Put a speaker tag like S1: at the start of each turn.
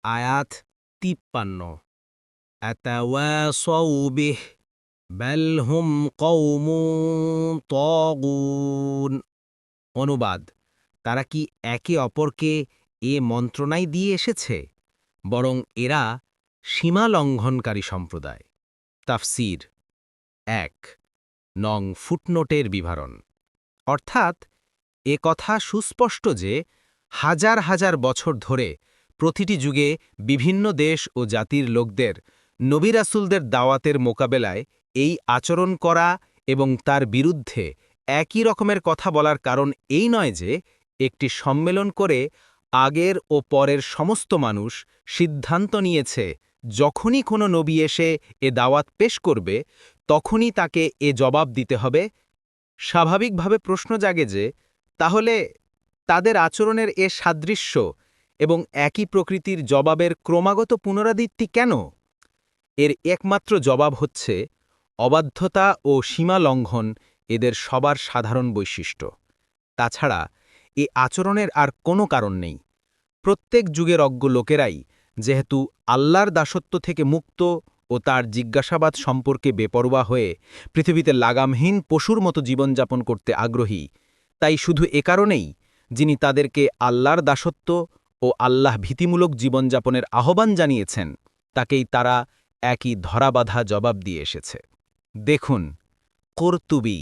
S1: আয়াত ৫৩ আতাওয়াসাউ বিহ বাল হুম কওমুন তাগুন। অনুবাদ: তারা কি একে অপরকে এ মন্ত্রণাই দিয়ে এসেছে, বরং এরা সীমা লঙ্ঘনকারী সম্প্রদায়। তাফসীর ১ নং ফুটনোটের বিবরণ। অর্থাৎ এ কথা সুস্পষ্ট যে হাজার হাজার বছর ধরে প্রতিটি যুগে বিভিন্ন দেশ ও জাতির লোকদের নবী রাসূলদের দাওয়াতের মোকাবেলায় এই আচরণ করা এবং তার বিরুদ্ধে একই রকমের কথা বলার কারণ এই নয় যে একটি সম্মেলন করে আগের ও পরের সমস্ত মানুষ সিদ্ধান্ত নিয়েছে যখনই কোনো নবী এসে এ দাওয়াত পেশ করবে তখনই তাকে এ জবাব দিতে হবে। স্বাভাবিকভাবে প্রশ্ন জাগে যে তাহলে তাদের আচরণের এ সাদৃশ্য এবং একই প্রকৃতির জবাবের ক্রমাগত পুনরাবৃত্তি কেন? এর একমাত্র জবাব হচ্ছে অবাধ্যতা ও সীমা লঙ্ঘন এদের সবার সাধারণ বৈশিষ্ট্য। তাছাড়া এ আচরণের আর কোনো কারণ নেই। প্রত্যেক যুগের অজ্ঞ লোকেরাই যেহেতু আল্লাহর দাসত্ব থেকে মুক্ত ও তার জিজ্ঞাসাবাদ সম্পর্কে বেপরোয়া হয়ে পৃথিবীতে লাগামহীন পশুর মতো জীবনযাপন করতে আগ্রহী, তাই শুধু এ কারণেই যিনি তাদেরকে আল্লাহর দাসত্ব ও আল্লাহ ভীতিমূলক জীবনযাপনের আহ্বান জানিয়েছেন তাকেই তারা একই ধরাবাঁধা জবাব দিয়ে এসেছে। দেখুন কুরতুবী।